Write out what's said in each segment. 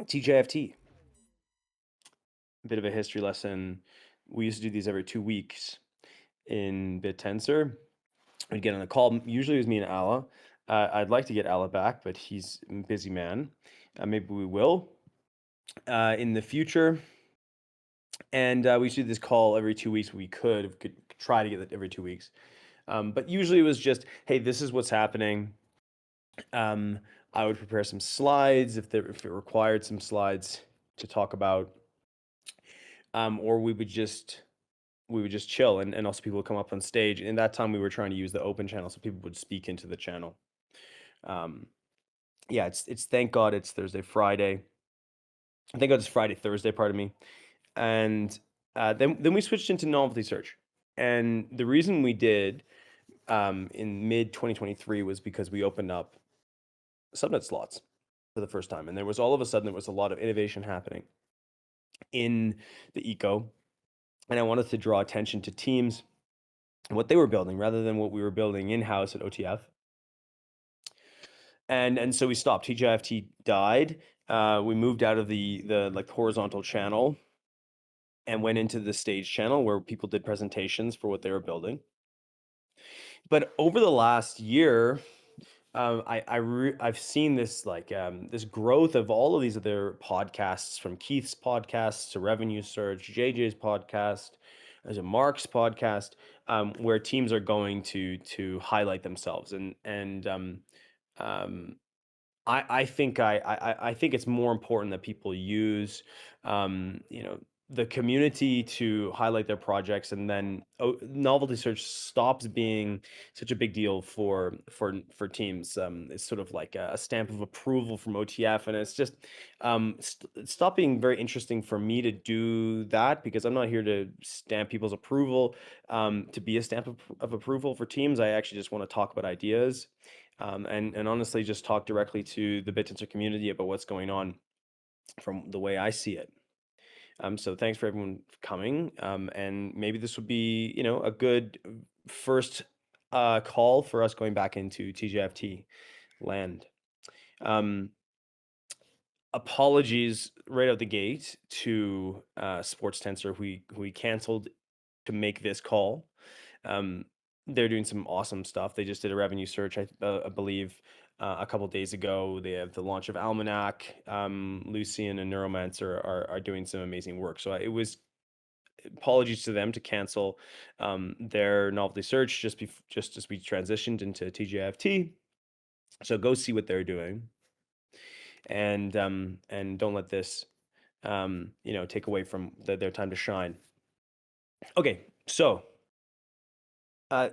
TGIFT, a bit of a history lesson. We used to do these every 2 weeks in Bittensor. We'd get on a call. Usually it was me and Alla. I'd like to get Alla back, but he's a busy man. Maybe we will in the future. And we used to do this call every 2 weeks. We could try to get it every 2 weeks. But usually it was just, hey, this is what's happening. I would prepare some slides if it required some slides to talk about, or we would just chill, and also people would come up on stage. In that time, we were trying to use the open channel, so people would speak into the channel. Yeah, it's thank God it's Thursday, Friday. Thank God it's Friday, Thursday, pardon me. And then we switched into Novelty Search, and the reason we did in mid 2023 was because we opened up subnet slots for the first time, and there was all of a sudden there was a lot of innovation happening in the eco, and I wanted to draw attention to teams and what they were building rather than what we were building in-house at OTF. And so we stopped. TGIFT died. We moved out of the like horizontal channel and went into the stage channel where people did presentations for what they were building. But over the last year, I've seen this this growth of all of these other podcasts, from Keith's podcast to Revenue Search, JJ's podcast, there's a Mark's podcast, where teams are going to highlight themselves, and I think I think it's more important that people use the community to highlight their projects, and then novelty search stops being such a big deal for teams. It's sort of like a stamp of approval from OTF, and it's just it stopped being very interesting for me to do that, because I'm not here to stamp people's approval, to be a stamp of approval for teams. I actually just want to talk about ideas, and honestly just talk directly to the Bittensor community about what's going on from the way I see it. So thanks for everyone coming. And maybe this would be, a good first call for us going back into TGIFT land. Apologies right out the gate to Sports Tensor, who we canceled to make this call. They're doing some awesome stuff. They just did a revenue search, I believe, a couple days ago. They have the launch of Almanac. Lucian and Neuromancer are doing some amazing work. So it was apologies to them to cancel their novelty search just as we transitioned into TGIFT. So go see what they're doing, and don't let this take away from their time to shine. Okay, so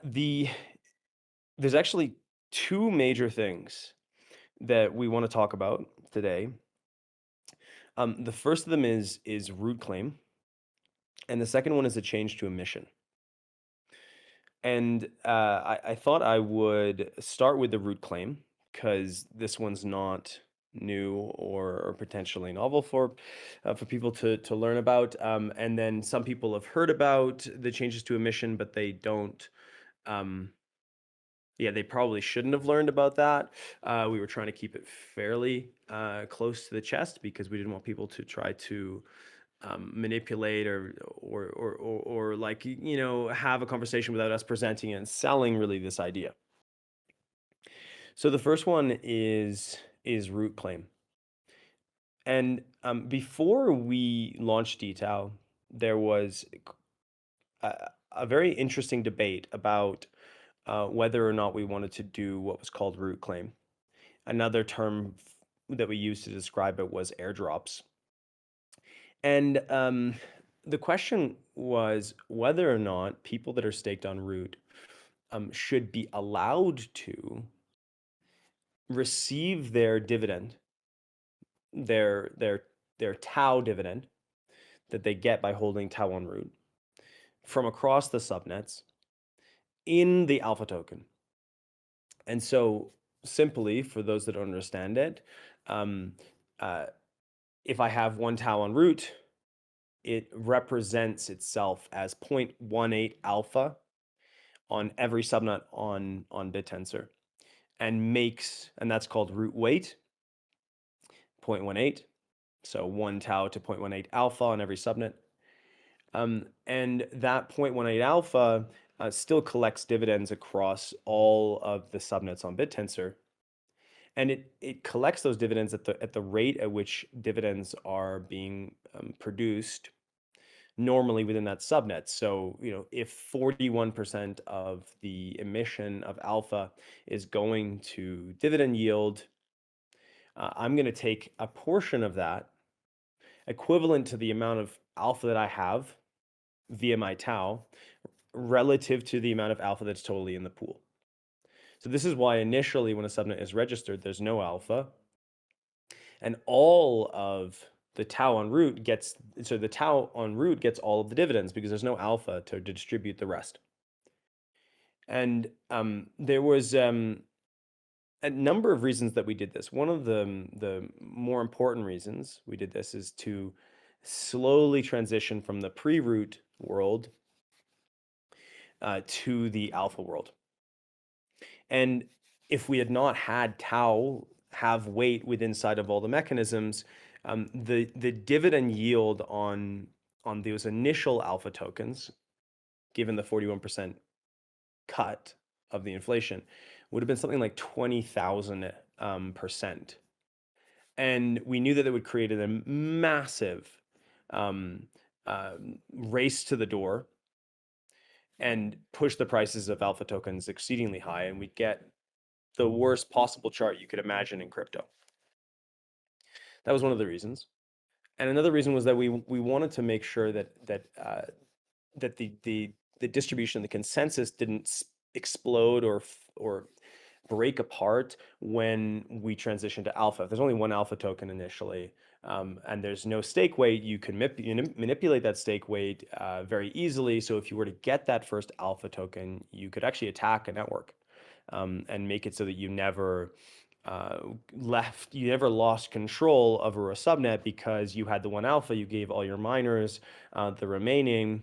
there's actually two major things that we want to talk about today. The first of them is root claim, and the second one is a change to emission. And I thought I would start with the root claim, because this one's not new or potentially novel for people to learn about. And then some people have heard about the changes to emission, but they don't. Yeah, they probably shouldn't have learned about that. We were trying to keep it fairly close to the chest, because we didn't want people to try to manipulate or like have a conversation without us presenting and selling really this idea. So the first one is root claim. And before we launched dTao, there was a very interesting debate about whether or not we wanted to do what was called root claim. Another term that we used to describe it was airdrops. And the question was whether or not people that are staked on root should be allowed to receive their dividend, their TAO dividend that they get by holding TAO on root, from across the subnets in the alpha token. And so simply, for those that don't understand it, if I have one TAO on root, it represents itself as 0.18 alpha on every subnet on Bittensor, and that's called root weight, 0.18. So 1 tau to 0.18 alpha on every subnet. And that 0.18 alpha still collects dividends across all of the subnets on Bittensor. And it collects those dividends at the rate at which dividends are being produced normally within that subnet. So, if 41% of the emission of alpha is going to dividend yield, I'm going to take a portion of that equivalent to the amount of alpha that I have via my tau relative to the amount of alpha that's totally in the pool. So this is why initially when a subnet is registered, there's no alpha, and all of the tau on root gets, so the tau on root gets all of the dividends because there's no alpha to distribute the rest. And there was a number of reasons that we did this. One of the more important reasons we did this is to slowly transition from the pre-root world to the alpha world. And if we had not had tau have weight within inside of all the mechanisms, the dividend yield on those initial alpha tokens, given the 41% cut of the inflation, would have been something like 20,000%. And we knew that it would create a massive race to the door and push the prices of alpha tokens exceedingly high, and we'd get the worst possible chart you could imagine in crypto. That was one of the reasons. And another reason was that we wanted to make sure that the distribution, the consensus didn't explode or break apart when we transition to alpha. If there's only one alpha token initially, and there's no stake weight, you can manipulate that stake weight very easily. So if you were to get that first alpha token, you could actually attack a network and make it so that you never lost control over a subnet because you had the one alpha, you gave all your miners the remaining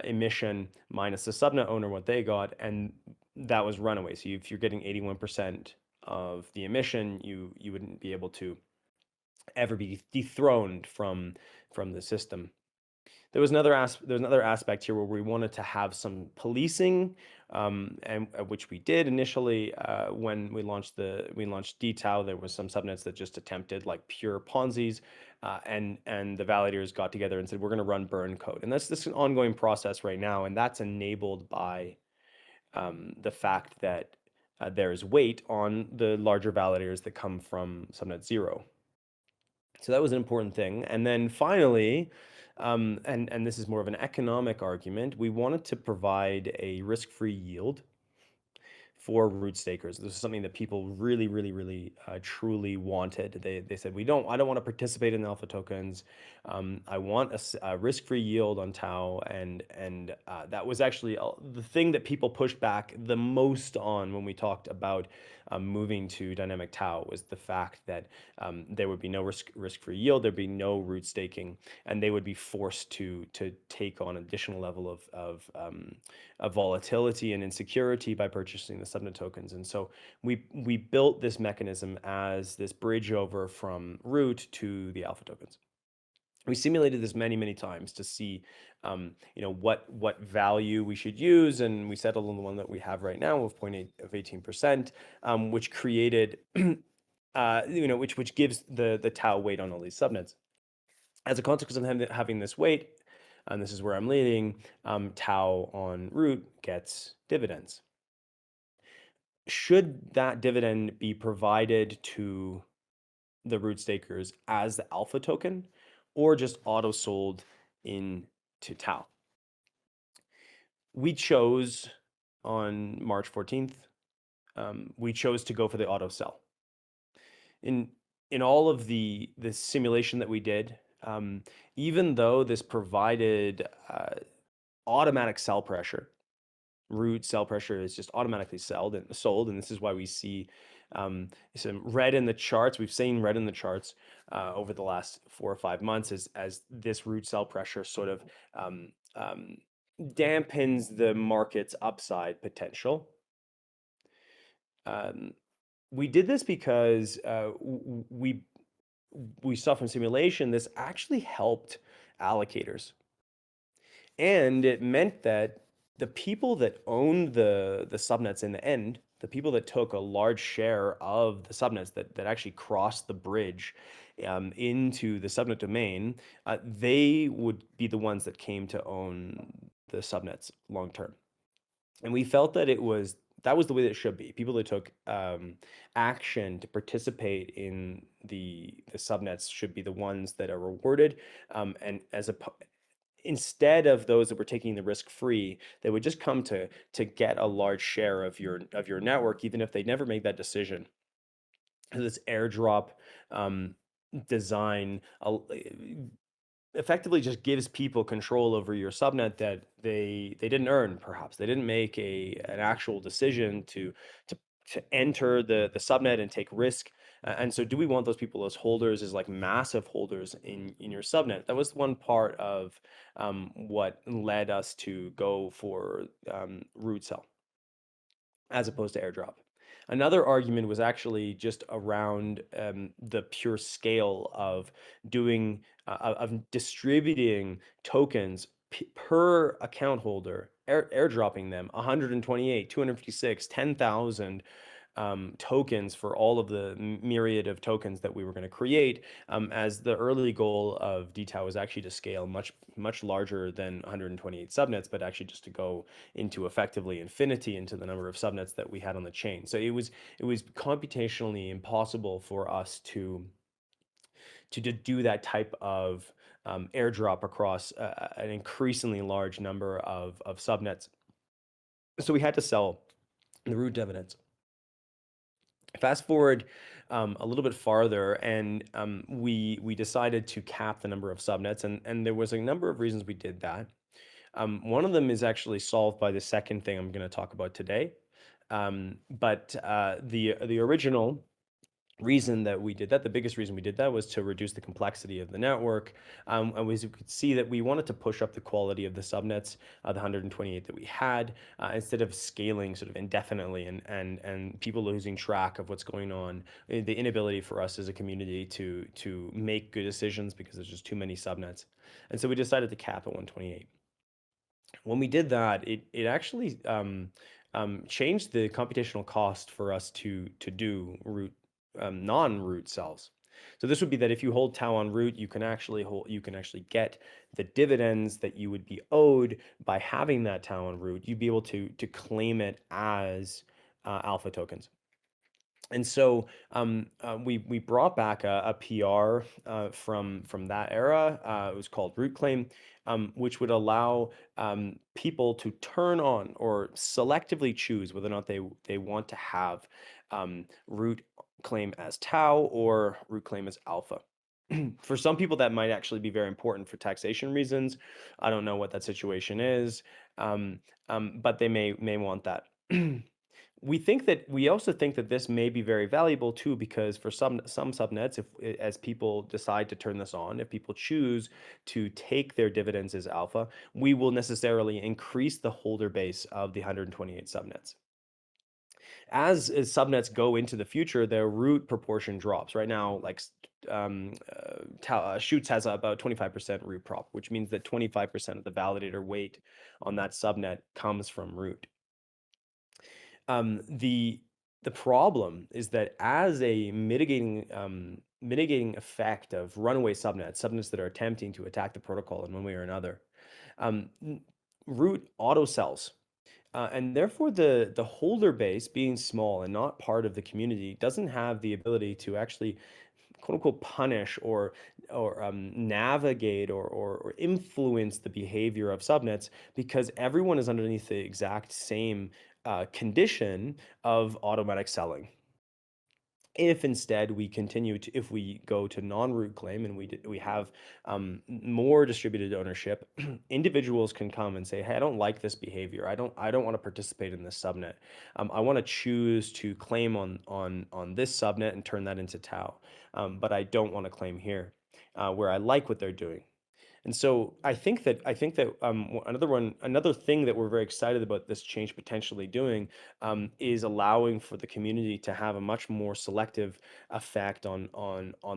emission minus the subnet owner what they got, and that was runaway. So if you're getting 81% of the emission, you wouldn't be able to ever be dethroned from the system. There was another aspect here where we wanted to have some policing, and which we did initially when we launched dTao. There was some subnets that just attempted like pure Ponzi's, and the validators got together and said we're going to run burn code, and that's an ongoing process right now, and that's enabled by the fact that there is weight on the larger validators that come from subnet 0. So that was an important thing. And then finally, and this is more of an economic argument, we wanted to provide a risk-free yield for root stakers. This is something that people really, really, really truly wanted. They said, I don't want to participate in the alpha tokens. I want a risk-free yield on Tau, and that was actually the thing that people pushed back the most on when we talked about moving to dynamic Tau, was the fact that there would be no risk-free yield, there'd be no root staking, and they would be forced to take on additional level of volatility and insecurity by purchasing the subnet tokens. And so we built this mechanism as this bridge over from root to the alpha tokens. We simulated this many times to see what value we should use, and we settled on the one that we have right now of 18%, which created which gives the tau weight on all these subnets. As a consequence of having this weight, and this is where I'm leading, tau on root gets dividends. Should that dividend be provided to the root stakers as the alpha token, or just auto sold into tau? We chose on March 14th, we chose to go for the auto sell. In all of the simulation that we did, even though this provided automatic sell pressure, root sell pressure is just automatically sold, and this is why we see some red in the charts. We've seen red in the charts over the last 4 or 5 months as this root sell pressure sort of dampens the market's upside potential. We did this because we we saw from simulation, this actually helped allocators. And it meant that the people that owned the subnets in the end, the people that took a large share of the subnets that actually crossed the bridge into the subnet domain, they would be the ones that came to own the subnets long term. And we felt that that was the way that it should be. People that took action to participate in the subnets should be the ones that are rewarded, and instead of those that were taking the risk free, they would just come to get a large share of your network, even if they never made that decision. This airdrop design effectively just gives people control over your subnet that they didn't earn. Perhaps they didn't make an actual decision to to enter the subnet and take risk. And so do we want those people as holders, as like massive holders in your subnet? That was one part of what led us to go for root cell as opposed to airdrop. Another argument was actually just around the pure scale of doing of distributing tokens per account holder, airdropping them 128, 256, 10,000 tokens for all of the myriad of tokens that we were going to create, as the early goal of dTao was actually to scale much larger than 128 subnets, but actually just to go into effectively infinity into the number of subnets that we had on the chain. So it was computationally impossible for us to do that type of airdrop across an increasingly large number of subnets. So we had to sell the root dividends. Fast forward a little bit farther, and we decided to cap the number of subnets, and there was a number of reasons we did that. One of them is actually solved by the second thing I'm going to talk about today. But the original reason that we did that, the biggest reason we did that, was to reduce the complexity of the network. And as you could see, that we wanted to push up the quality of the subnets, the 128 that we had, instead of scaling sort of indefinitely and people losing track of what's going on, the inability for us as a community to make good decisions because there's just too many subnets. And so we decided to cap at 128. When we did that, it actually changed the computational cost for us to do root non-root cells. So this would be that if you hold tau on root, you can actually get the dividends that you would be owed by having that tau on root. You'd be able to claim it as alpha tokens. And so we brought back a PR from that era. It was called Root Claim, which would allow people to turn on or selectively choose whether or not they want to have root claim as tau or root claim as alpha. For some people, that might actually be very important for taxation reasons. I don't know what that situation is, but they may want that. We also think that this may be very valuable too, because for some subnets, if as people decide to turn this on, if people choose to take their dividends as alpha, we will necessarily increase the holder base of the 128 subnets. As subnets go into the future, their root proportion drops. Right now, like Shoots has about 25% root prop, which means that 25% of the validator weight on that subnet comes from root. The problem is that as a mitigating effect of runaway subnets that are attempting to attack the protocol in one way or another, root auto sells. And therefore, the holder base, being small and not part of the community, doesn't have the ability to actually quote unquote punish or navigate or influence the behavior of subnets, because everyone is underneath the exact same condition of automatic selling. If instead we continue to, if we go to non-root claim and we have more distributed ownership, individuals can come and say, hey, I don't like this behavior. I don't want to participate in this subnet. I want to choose to claim on this subnet and turn that into Tao, but I don't want to claim here, where I like what they're doing. And so I think that another thing that we're very excited about this change potentially doing is allowing for the community to have a much more selective effect on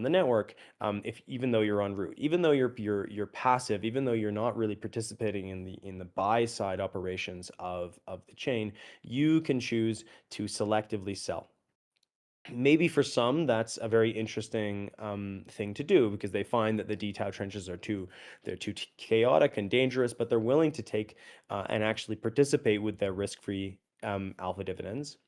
the network. If even though you're on route, even though you're passive, even though you're not really participating in the buy side operations of the chain, you can choose to selectively sell. Maybe for some that's a very interesting thing to do because they find that the dTao trenches they're too chaotic and dangerous, but they're willing to take and actually participate with their risk-free alpha dividends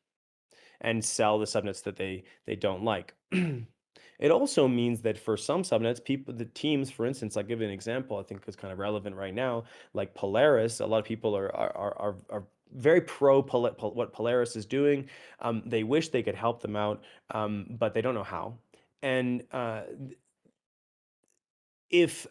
and sell the subnets that they don't like. It also means that for some subnets, the teams, for instance, I'll give you an example I think is kind of relevant right now, like Polaris. A lot of people are very what Polaris is doing. They wish they could help them out, but they don't know how. And if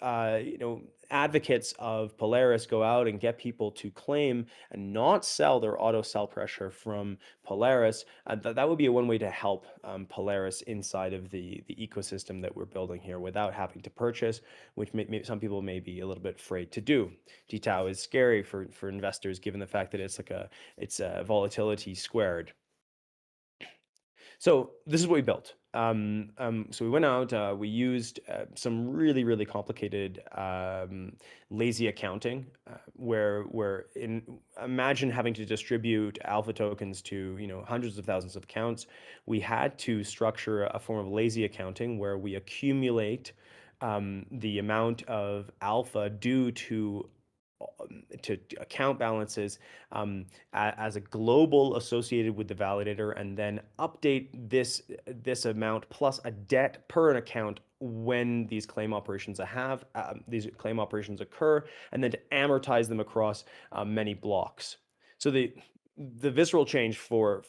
advocates of Polaris go out and get people to claim and not sell their auto sell pressure from Polaris, that would be one way to help Polaris inside of the ecosystem that we're building here without having to purchase, which some people may be a little bit afraid to do. dTao is scary for investors given the fact that it's a volatility squared. So this is what we built. So we went out, we used some really, really complicated lazy accounting, imagine having to distribute alpha tokens to hundreds of thousands of accounts. We had to structure a form of lazy accounting where we accumulate the amount of alpha due to account balances as a global associated with the validator, and then update this amount plus a debt per an account when these claim operations occur, and then to amortize them across many blocks. So the visceral change for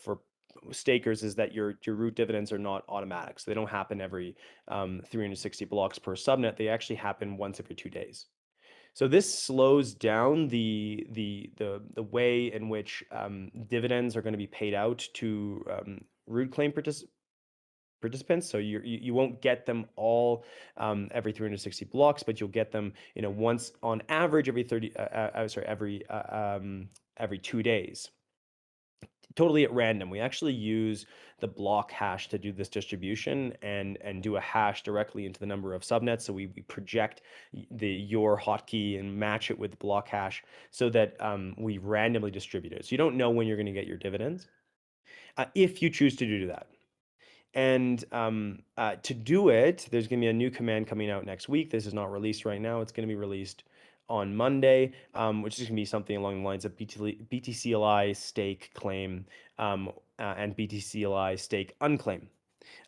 stakers is that your root dividends are not automatic, so they don't happen every 360 blocks per subnet. They actually happen once every 2 days. So this slows down the way in which dividends are going to be paid out to root claim participants. So you won't get them all every 360 blocks, but you'll get them once on average every 2 days. Totally at random. We actually use the block hash to do this distribution and do a hash directly into the number of subnets. So we project your hotkey and match it with the block hash so that we randomly distribute it. So you don't know when you're going to get your dividends if you choose to do that. And to do it, there's going to be a new command coming out next week. This is not released right now. It's going to be released on Monday, which is going to be something along the lines of BTCLI stake claim and BTCLI stake unclaim.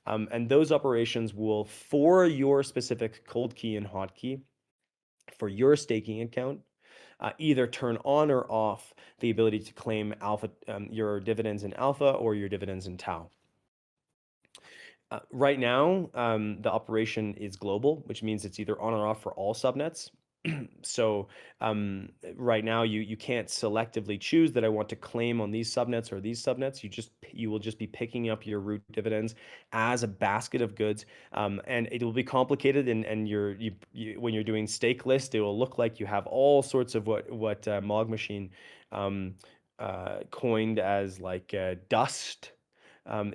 And those operations will, for your specific cold key and hotkey, for your staking account, either turn on or off the ability to claim alpha, your dividends in alpha or your dividends in Tao. Right now, the operation is global, which means it's either on or off for all subnets. So right now, you can't selectively choose that I want to claim on these subnets or these subnets. You will just be picking up your root dividends as a basket of goods, and it will be complicated. And when you're doing stake list, it will look like you have all sorts of what Mog Machine coined as like dust.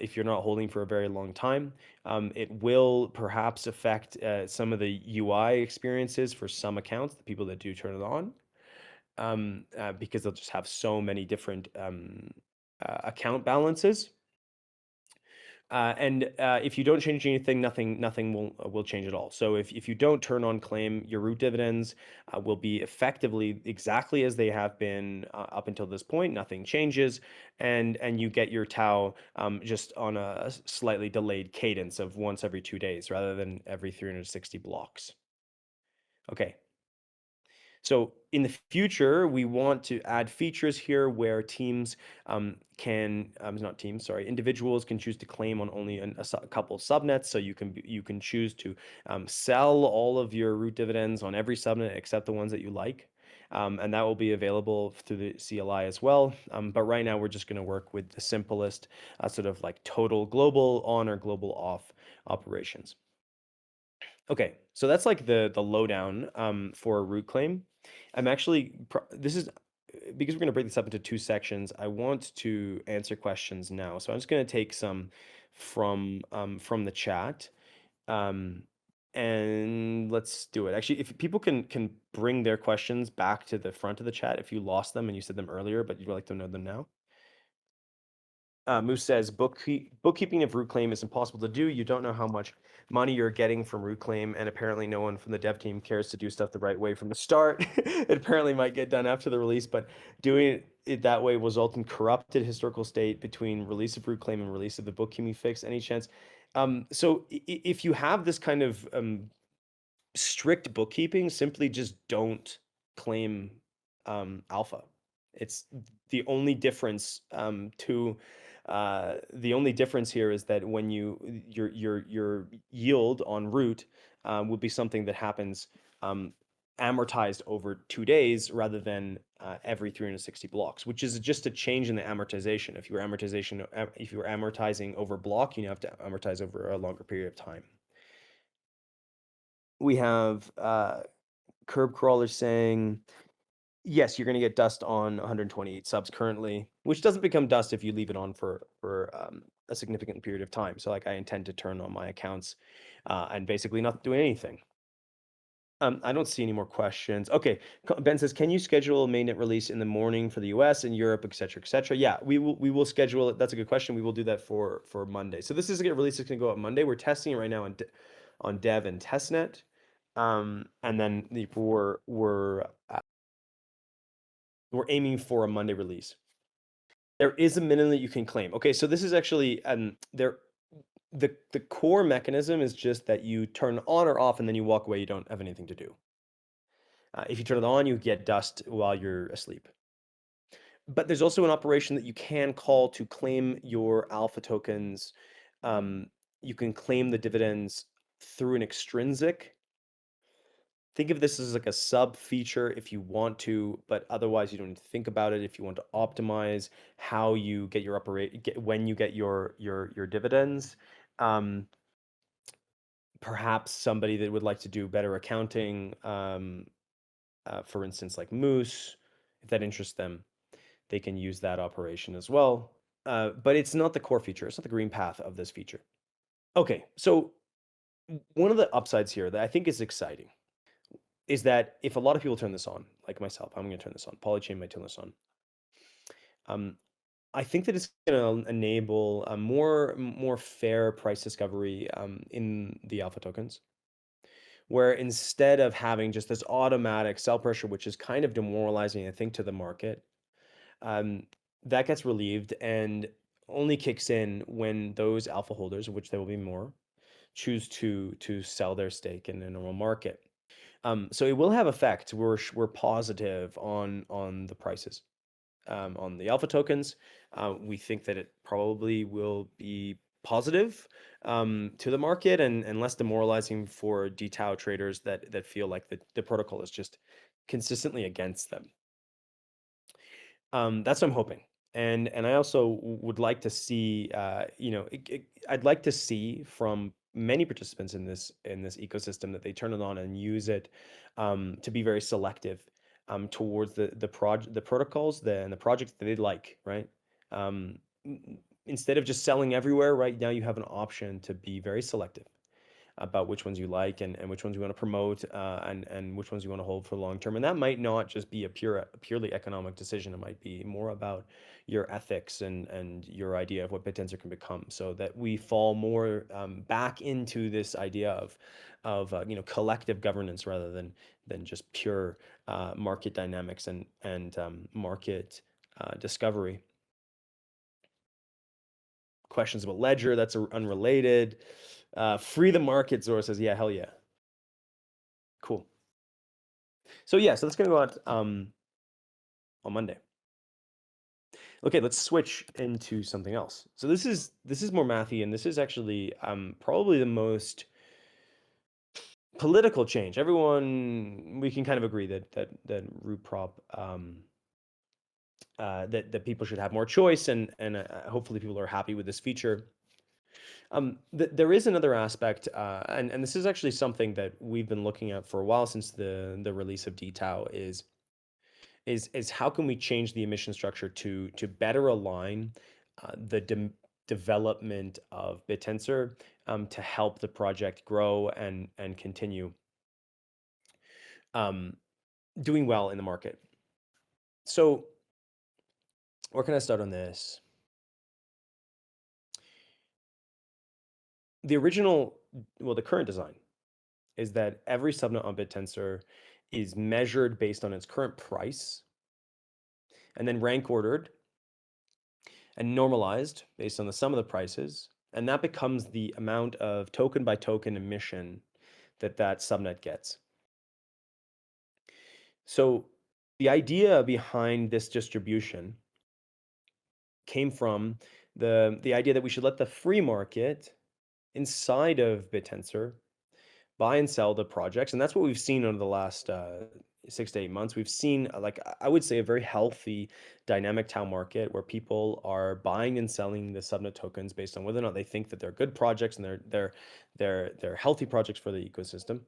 If you're not holding for a very long time. It will perhaps affect some of the UI experiences for some accounts, the people that do turn it on, because they'll just have so many different account balances. And if you don't change anything, nothing will change at all. So if you don't turn on claim, your root dividends will be effectively exactly as they have been up until this point. Nothing changes, and you get your Tao just on a slightly delayed cadence of once every 2 days rather than every 360 blocks. Okay. So in the future, we want to add features here where teams not teams, sorry, individuals can choose to claim on only a couple of subnets. So you can choose to sell all of your root dividends on every subnet except the ones that you like. And that will be available through the CLI as well. But right now, we're just going to work with the simplest sort of like total global on or global off operations. Okay, so that's like the lowdown for a root claim. I'm actually this is because we're going to break this up into two sections. I want to answer questions now, so I'm just going to take some from the chat, um, and let's do it. Actually, if people can bring their questions back to the front of the chat, if you lost them and you said them earlier, but you'd like to know them now. Moose says bookkeeping of root claim is impossible to do. You don't know how much money you're getting from root claim, and apparently no one from the dev team cares to do stuff the right way from the start. It apparently might get done after the release, but doing it that way will result in corrupted historical state between release of root claim and release of the bookkeeping fix. Any chance? So if you have this kind of strict bookkeeping, simply just don't claim alpha. It's the only difference the only difference here is that when your yield on root will be something that happens amortized over 2 days rather than every 360 blocks, which is just a change in the amortization. If you were amortizing over block, you have to amortize over a longer period of time. We have Curb Crawler saying, yes, you're going to get dust on 128 subs currently, which doesn't become dust if you leave it on for a significant period of time. So like I intend to turn on my accounts and basically not do anything. I don't see any more questions. Okay, Ben says, can you schedule a mainnet release in the morning for the US and Europe, et cetera, et cetera? Yeah, we will schedule it. That's a good question. We will do that for Monday. So this is a release that's going to go up Monday. We're testing it right now on dev and testnet. And then we're aiming for a Monday release. There is a minimum that you can claim. Okay, so this is actually the core mechanism is just that you turn on or off and then you walk away. You don't have anything to do. If you turn it on, you get dust while you're asleep. But there's also an operation that you can call to claim your alpha tokens. You can claim the dividends through an extrinsic. Think of this as like a sub feature if you want to, but otherwise you don't need to think about it. If you want to optimize how you get your when you get your dividends, perhaps somebody that would like to do better accounting, for instance, like Moose, if that interests them, they can use that operation as well. But it's not the core feature. It's not the green path of this feature. Okay, so one of the upsides here that I think is exciting is that if a lot of people turn this on, like myself, I'm going to turn this on. Polychain might turn this on. I think that it's going to enable a more fair price discovery in the alpha tokens, where instead of having just this automatic sell pressure, which is kind of demoralizing, I think, to the market, that gets relieved and only kicks in when those alpha holders, of which there will be more, choose to sell their stake in a normal market. So it will have effect. We're positive on the prices on the alpha tokens. We think that it probably will be positive to the market and less demoralizing for dTao traders that feel like the protocol is just consistently against them. That's what I'm hoping. And I also would like to see, I'd like to see from many participants in this ecosystem that they turn it on and use it to be very selective towards the protocols and the projects that they like, right? Instead of just selling everywhere, right now you have an option to be very selective about which ones you like and which ones you want to promote and which ones you want to hold for long term. And that might not just be a purely economic decision. It might be more about your ethics and your idea of what Bittensor can become, so that we fall more back into this idea of collective governance rather than just pure market dynamics and market discovery. Questions about Ledger, that's unrelated. Free the market, Zora says, yeah, hell yeah. Cool. So yeah, so that's gonna go out on Monday. Okay, let's switch into something else. So this is more mathy, and this is actually probably the most political change. Everyone, we can kind of agree that root prop that people should have more choice, and hopefully people are happy with this feature. There is another aspect, and this is actually something that we've been looking at for a while since the release of dTao is how can we change the emission structure to better align the development of Bittensor to help the project grow and continue um, doing well in the market. So where can I start on this? The original, well, the current design is that every subnet on Bittensor is measured based on its current price and then rank ordered and normalized based on the sum of the prices. And that becomes the amount of token by token emission that subnet gets. So the idea behind this distribution came from the idea that we should let the free market inside of Bittensor buy and sell the projects. And that's what we've seen over the last 6 to 8 months. We've seen, like, I would say, a very healthy dynamic TAO market where people are buying and selling the subnet tokens based on whether or not they think that they're good projects and they're healthy projects for the ecosystem.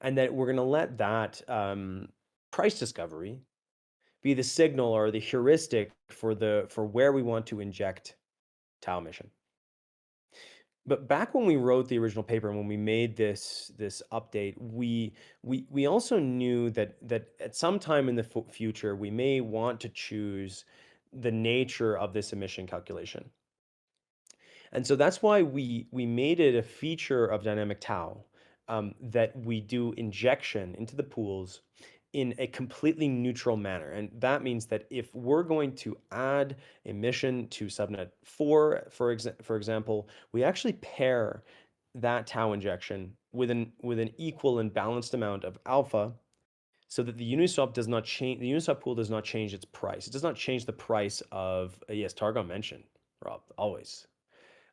And that we're going to let that price discovery be the signal or the heuristic for where we want to inject TAO emission. But back when we wrote the original paper and when we made this update, we also knew that at some time in the future we may want to choose the nature of this emission calculation. And so that's why we made it a feature of dynamic TAO that we do injection into the pools in a completely neutral manner. And that means that if we're going to add emission to subnet 4, for example, we actually pair that TAO injection with an equal and balanced amount of alpha so that the Uniswap does not change, the Uniswap pool does not change its price. It does not change the price of, yes, Targon mentioned, Rob, always.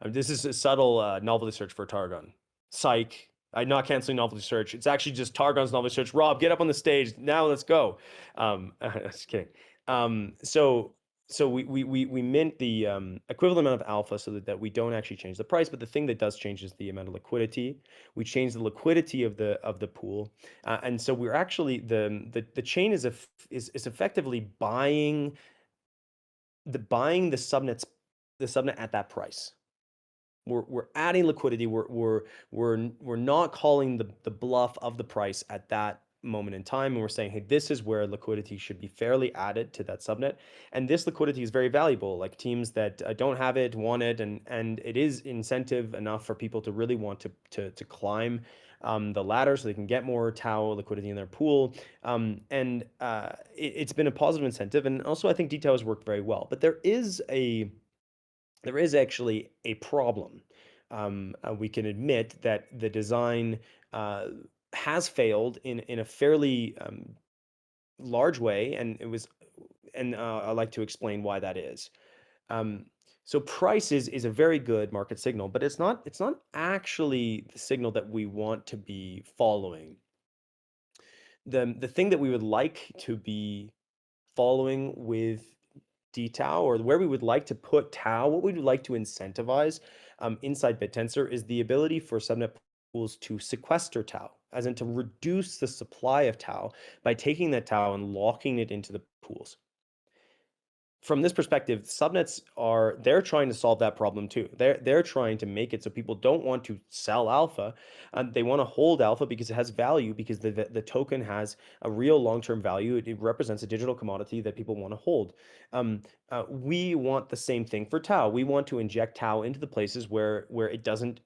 This is a subtle novelty search for Targon. Psych. I'm not canceling novelty search. It's actually just Targon's novelty search. Rob, get up on the stage now. Let's go. Just kidding. So we mint the equivalent amount of alpha so that we don't actually change the price, but the thing that does change is the amount of liquidity. We change the liquidity of the pool, and so we're actually the chain is effectively buying the subnet at that price. We're adding liquidity. We're not calling the bluff of the price at that moment in time, and we're saying, hey, this is where liquidity should be fairly added to that subnet, and this liquidity is very valuable. Like teams that don't have it want it, and it is incentive enough for people to really want to climb the ladder so they can get more TAO liquidity in their pool, and it's been a positive incentive, and also I think dTao has worked very well. But there is actually a problem. We can admit that the design has failed in a fairly large way, and I'd like to explain why that is. So price is a very good market signal, but it's not actually the signal that we want to be following. The thing that we would like to be following with dTao, or where we would like to put TAO, what we would like to incentivize inside Bittensor is the ability for subnet pools to sequester TAO, as in to reduce the supply of TAO by taking that TAO and locking it into the pools. From this perspective, subnets they're trying to solve that problem too. They're trying to make it so people don't want to sell alpha. They want to hold alpha because it has value, because the token has a real long-term value. It represents a digital commodity that people want to hold. We want the same thing for TAO. We want to inject TAO into the places where it doesn't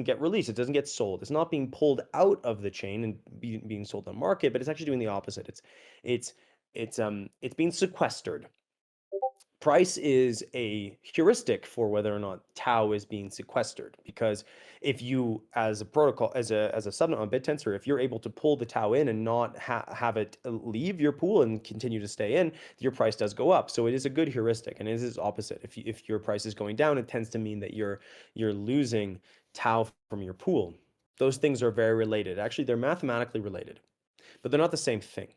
get released. It doesn't get sold. It's not being pulled out of the chain and being sold on the market, but it's actually doing the opposite. It's being sequestered. Price is a heuristic for whether or not TAO is being sequestered, because if you, as a protocol, as a subnet on Bittensor, if you're able to pull the TAO in and not have it leave your pool and continue to stay in, your price does go up. So it is a good heuristic, and it is opposite. If your price is going down, it tends to mean that you're losing TAO from your pool. Those things are very related. Actually, they're mathematically related, but they're not the same thing.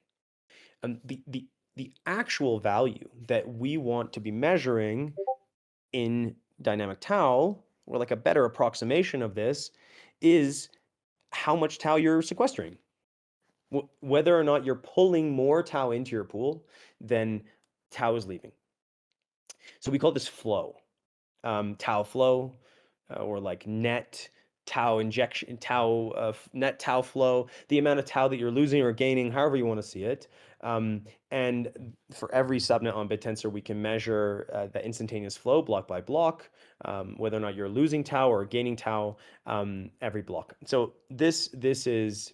The actual value that we want to be measuring in dynamic TAO or like a better approximation of this, is how much tau you're sequestering. Whether or not you're pulling more tau into your pool than tau is leaving. So we call this flow, Tao Flow, or like net Tao injection, net Tao flow, the amount of Tao that you're losing or gaining, however you want to see it. And for every subnet on Bittensor, we can measure the instantaneous flow block by block, whether or not you're losing Tao or gaining Tao every block. So this is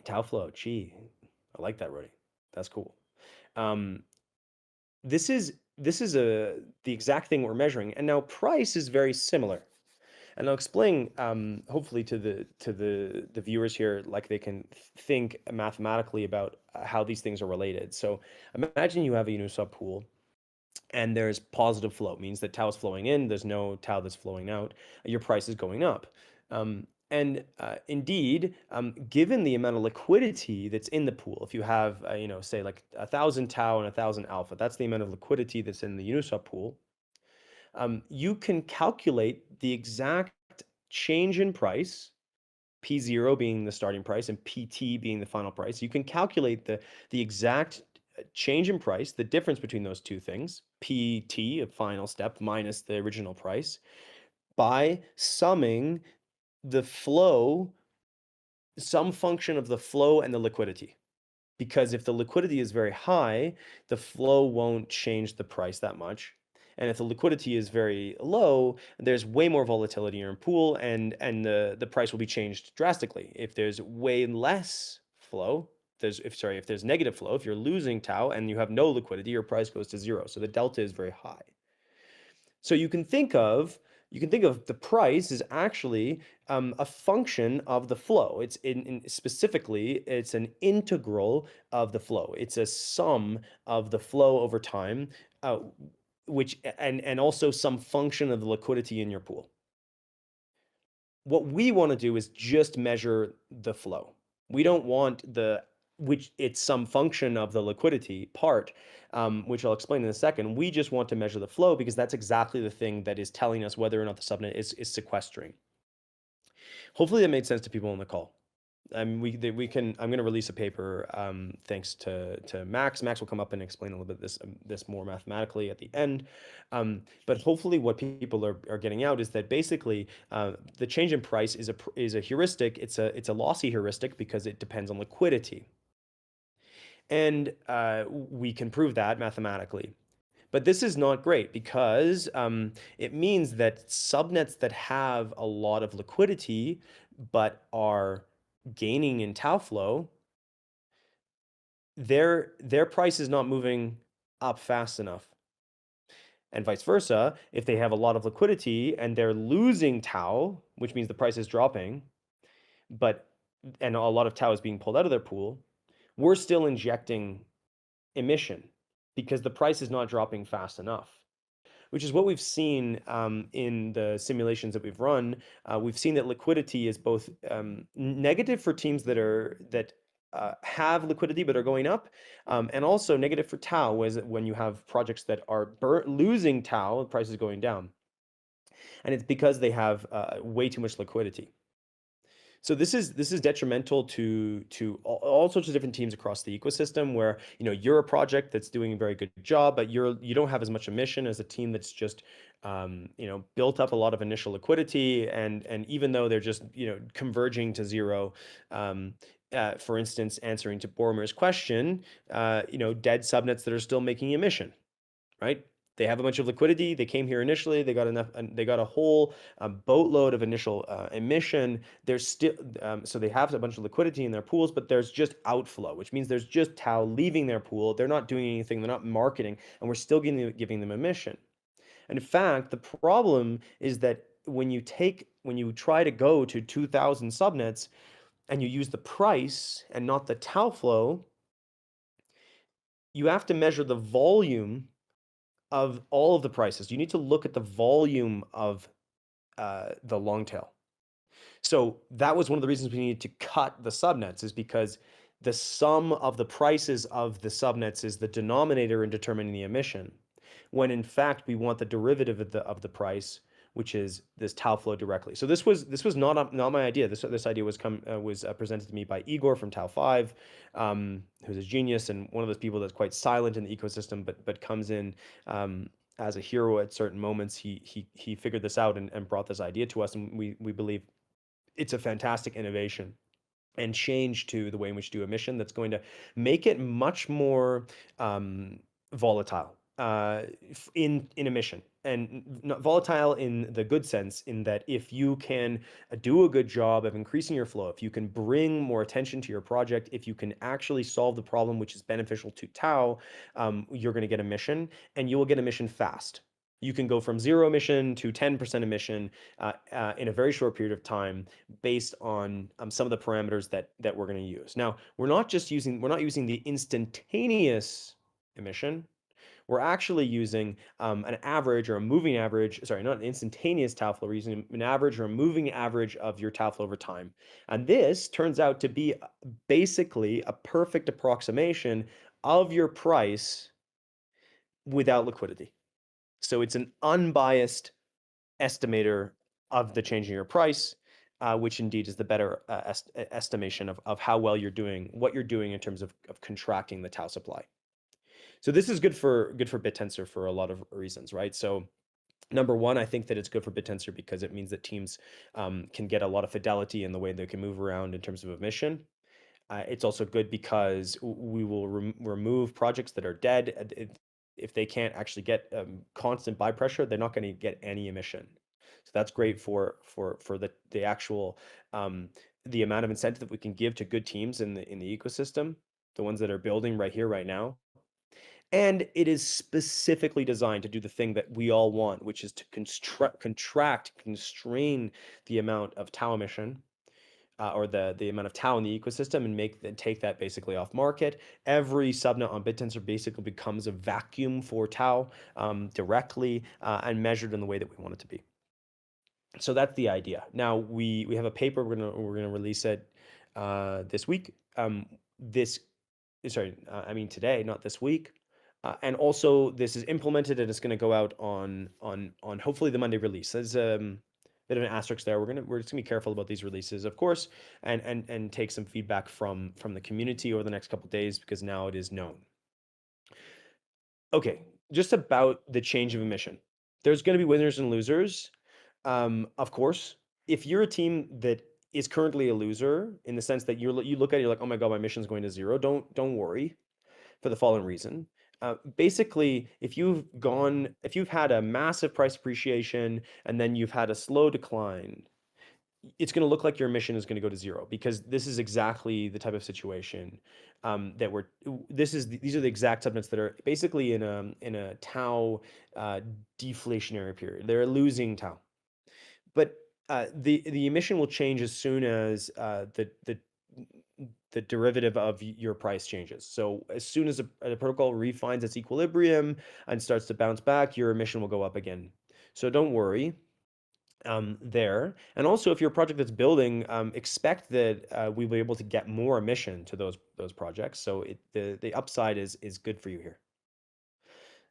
Tao flow. Gee, I like that, Rody. That's cool. Um, this is the exact thing we're measuring, and now price is very similar. And I'll explain, hopefully to the viewers here, like they can think mathematically about how these things are related. So imagine you have a Uniswap pool, and there's positive flow, means that tau is flowing in, there's no tau that's flowing out, your price is going up. And indeed, given the amount of liquidity that's in the pool, if you have, say like 1,000 tau and 1,000 alpha, that's the amount of liquidity that's in the Uniswap pool. You can calculate the exact change in price, P0 being the starting price and PT being the final price. You can calculate the exact change in price, the difference between those two things, PT, a final step, minus the original price, by summing the flow, some function of the flow and the liquidity. Because if the liquidity is very high, the flow won't change the price that much. And if the liquidity is very low, there's way more volatility in your pool, and the price will be changed drastically. If there's way less flow, if there's negative flow, if you're losing tau and you have no liquidity, your price goes to zero. So the delta is very high. So you can think of the price as actually a function of the flow. It's specifically, it's an integral of the flow. It's a sum of the flow over time, which and also some function of the liquidity in your pool. What we want to do is just measure the flow. We don't want which it's some function of the liquidity part, which I'll explain in a second. We just want to measure the flow because that's exactly the thing that is telling us whether or not the subnet is sequestering. Hopefully that made sense to people on the call. We can. I'm going to release a paper thanks to Max. Max will come up and explain a little bit this more mathematically at the end. But hopefully, what people are getting out is that basically the change in price is a heuristic. It's a lossy heuristic because it depends on liquidity, and we can prove that mathematically. But this is not great because it means that subnets that have a lot of liquidity but are gaining in Tao flow, their price is not moving up fast enough. And vice versa, if they have a lot of liquidity and they're losing Tao, which means the price is dropping, and a lot of Tao is being pulled out of their pool, we're still injecting emission because the price is not dropping fast enough, which is what we've seen in the simulations that we've run. We've seen that liquidity is both negative for teams that have liquidity but are going up, and also negative for Tau when you have projects that are losing Tau, the price is going down. And it's because they have way too much liquidity. So this is detrimental to all sorts of different teams across the ecosystem where you're a project that's doing a very good job, but you don't have as much emission as a team that's just built up a lot of initial liquidity, and even though they're just converging to zero, for instance, answering to Boromir's question, dead subnets that are still making emission, right? They have a bunch of liquidity. They came here initially. They got enough. They got a whole boatload of initial emission. There's still so they have a bunch of liquidity in their pools, but there's just outflow, which means there's just Tau leaving their pool. They're not doing anything. They're not marketing, and we're still giving them emission. And in fact, the problem is that when you try to go to 2,000 subnets, and you use the price and not the Tau flow, you have to measure the volume of all of the prices. You need to look at the volume of the long tail. So that was one of the reasons we needed to cut the subnets, is because the sum of the prices of the subnets is the denominator in determining the emission, when in fact we want the derivative of the price, which is this Tao Flow directly. So this was not my idea. This idea was presented to me by Igor from Tao 5, who's a genius and one of those people that's quite silent in the ecosystem, but comes in as a hero at certain moments. He figured this out and brought this idea to us, and we believe it's a fantastic innovation and change to the way in which you do emission that's going to make it much more volatile in emission, and not volatile in the good sense, in that if you can do a good job of increasing your flow, if you can bring more attention to your project, if you can actually solve the problem which is beneficial to Tao, you're going to get emission, and you will get emission fast. You can go from 0 emission to 10% emission in a very short period of time, based on some of the parameters that we're going to use. Now, we're not using the instantaneous emission. We're actually using an average or a moving average, sorry, not an instantaneous Tao flow. We're using an average or a moving average of your Tao flow over time. And this turns out to be basically a perfect approximation of your price without liquidity. So it's an unbiased estimator of the change in your price, which indeed is the better estimation of how well you're doing, what you're doing in terms of contracting the Tau supply. So this is good for Bittensor for a lot of reasons, right? So number one, I think that it's good for Bittensor because it means that teams can get a lot of fidelity in the way they can move around in terms of emission. It's also good because we will remove projects that are dead. If they can't actually get constant buy pressure, they're not going to get any emission. So that's great for the actual the amount of incentive that we can give to good teams in the ecosystem, the ones that are building right here, right now. And it is specifically designed to do the thing that we all want, which is to constrain the amount of Tau emission, or the amount of Tau in the ecosystem, and take that basically off market. Every subnet on Bittensor basically becomes a vacuum for Tau directly and measured in the way that we want it to be. So that's the idea. Now we have a paper, we're gonna release it this week. Today, not this week. And also this is implemented and it's going to go out on hopefully the Monday release. There's a bit of an asterisk there. We're just gonna be careful about these releases, of course, and take some feedback from the community over the next couple of days, because now it is known. Okay, just about the change of emission. There's going to be winners and losers. Of course, if you're a team that is currently a loser, in the sense that you look at it, you're like, oh my god, my emission is going to 0. Don't worry, for the following reason. Basically, if you've had a massive price appreciation and then you've had a slow decline, it's going to look like your emission is going to go to 0, because this is exactly the type of situation that these are the exact subnets that are basically in a Tau deflationary period. They're losing Tau, but the emission will change as soon as the derivative of your price changes. So as soon as a protocol refines its equilibrium and starts to bounce back, your emission will go up again. So don't worry there. And also, if you're a project that's building, expect that we'll be able to get more emission to those projects. So the upside is good for you here.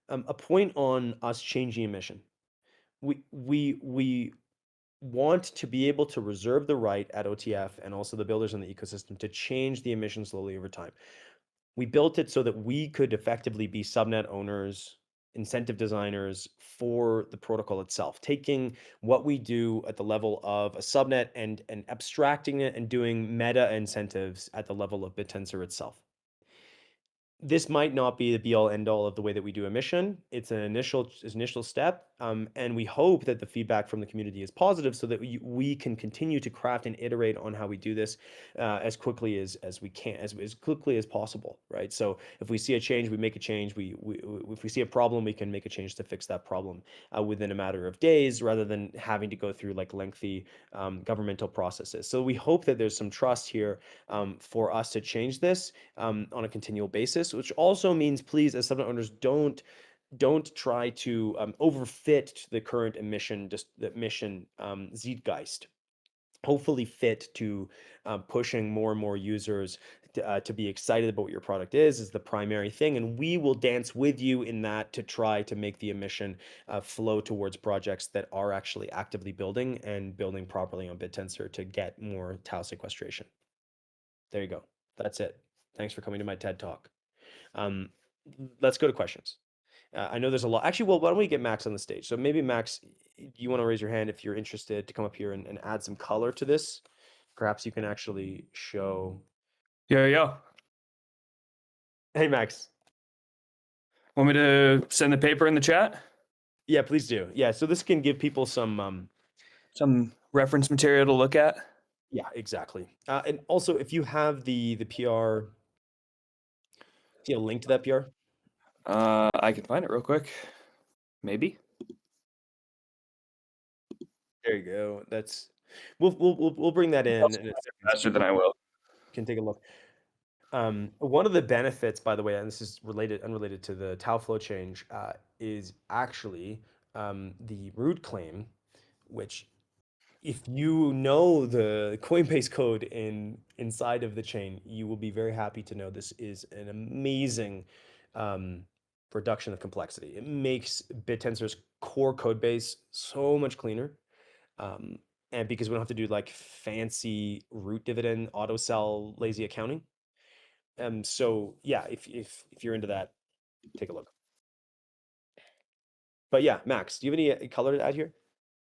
A point on us changing emission. We want to be able to reserve the right at OTF and also the builders in the ecosystem to change the emission slowly over time. We built it so that we could effectively be subnet owners, incentive designers for the protocol itself, taking what we do at the level of a subnet and abstracting it and doing meta incentives at the level of Bittensor itself. This might not be the be-all end-all of the way that we do emission. It's an initial step, and we hope that the feedback from the community is positive, so that we can continue to craft and iterate on how we do this as quickly as we can, as quickly as possible, right? So if we see a change, we make a change. If we see a problem, we can make a change to fix that problem within a matter of days, rather than having to go through like lengthy governmental processes. So we hope that there's some trust here for us to change this on a continual basis, which also means, please, as subnet owners, don't try to overfit the current emission zeitgeist. Hopefully fit to pushing more and more users to be excited about what your product is the primary thing, and we will dance with you in that to try to make the emission flow towards projects that are actually actively building and building properly on Bittensor to get more Tao sequestration. There you go. That's it. Thanks for coming to my TED Talk. Let's go to questions. I know there's a lot. Actually, well, why don't we get Max on the stage? So maybe Max, you want to raise your hand if you're interested to come up here and add some color to this. Perhaps you can actually show. Yeah. Hey, Max. Want me to send the paper in the chat? Yeah, please do. Yeah, so this can give people some reference material to look at. Yeah, exactly. And also, if you have the PR, do you have a link to that PR? I can find it real quick. Maybe. There you go. That's we'll bring that in and it's faster than I will. Can take a look. One of the benefits, by the way, and this is unrelated to the Tao Flow change, is actually the root claim, which if you know the Coinbase code inside of the chain, you will be very happy to know this is an amazing reduction of complexity. It makes Bittensor's core code base so much cleaner. And because we don't have to do like fancy root dividend auto sell lazy accounting. So yeah, if you're into that, take a look. But yeah, Max, do you have any color to add here?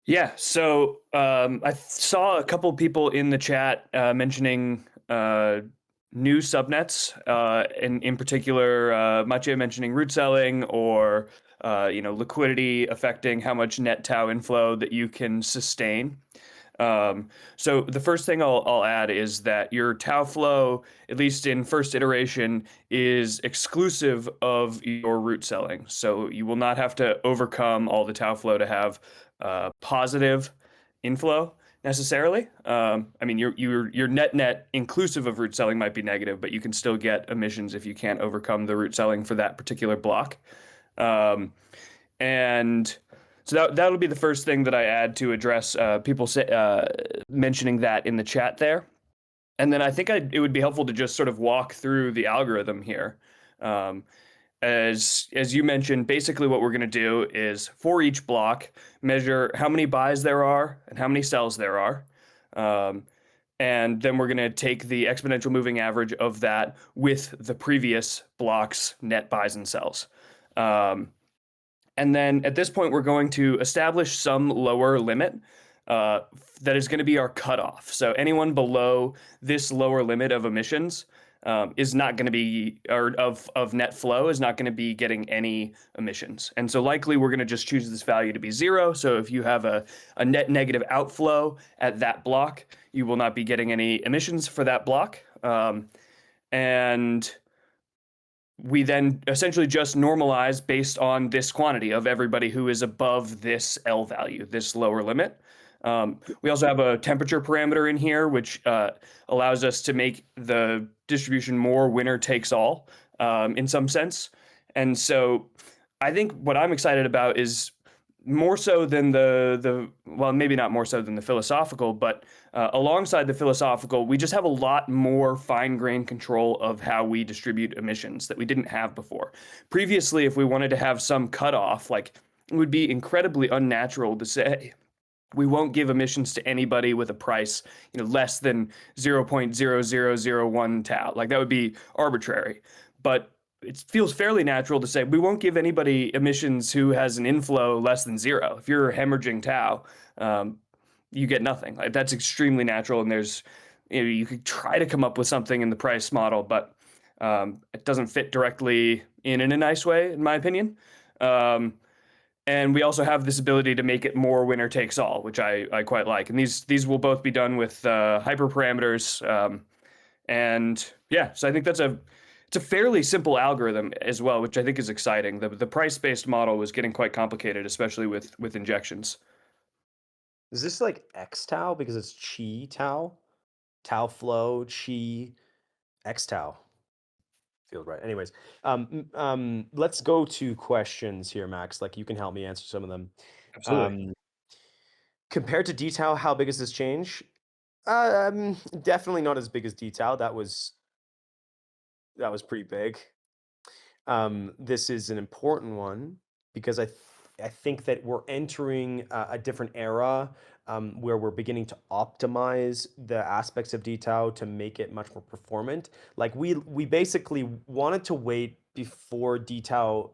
Yeah, so I saw a couple people in the chat mentioning new subnets, and in particular, Mathieu mentioning root selling or liquidity affecting how much net Tao inflow that you can sustain. So the first thing I'll add is that your Tao flow, at least in first iteration, is exclusive of your root selling. So you will not have to overcome all the Tao flow to have positive inflow necessarily. I mean, your net inclusive of root selling might be negative, but you can still get emissions if you can't overcome the root selling for that particular block. And so that'll be the first thing that I add to address people mentioning that in the chat there. And then I think it would be helpful to just sort of walk through the algorithm here. As you mentioned, basically what we're going to do is for each block, measure how many buys there are and how many sells there are. And then we're going to take the exponential moving average of that with the previous block's net buys and sells. And then at this point, we're going to establish some lower limit that is going to be our cutoff. So anyone below this lower limit of emissions is not going to be, or of net flow is not going to be getting any emissions. And so likely we're going to just choose this value to be 0. So if you have a net negative outflow at that block, you will not be getting any emissions for that block. And we then essentially just normalize based on this quantity of everybody who is above this L value, this lower limit. We also have a temperature parameter in here, which allows us to make the distribution more winner takes all in some sense. And so I think what I'm excited about is more so than well, maybe not more so than the philosophical, but alongside the philosophical, we just have a lot more fine-grained control of how we distribute emissions that we didn't have before. Previously, if we wanted to have some cutoff, like it would be incredibly unnatural to say, we won't give emissions to anybody with a price, less than 0.0001 Tao. Like that would be arbitrary. But it feels fairly natural to say we won't give anybody emissions who has an inflow less than 0. If you're hemorrhaging Tao, you get nothing. Like, that's extremely natural, and there's you could try to come up with something in the price model, but it doesn't fit directly in a nice way, in my opinion. And we also have this ability to make it more winner takes all, which I quite like. And these will both be done with hyperparameters. And yeah, so I think it's a fairly simple algorithm as well, which I think is exciting. The price-based model was getting quite complicated, especially with injections. Is this like X Tao because it's Chi Tao? Tao Flow, Chi, X Tao. Feels right. Anyways, let's go to questions here, Max. Like you can help me answer some of them. Absolutely. Compared to dTao, how big is this change? Definitely not as big as dTao. That was That was pretty big. This is an important one because I think that we're entering a different era where we're beginning to optimize the aspects of dTao to make it much more performant. Like we basically wanted to wait before dTao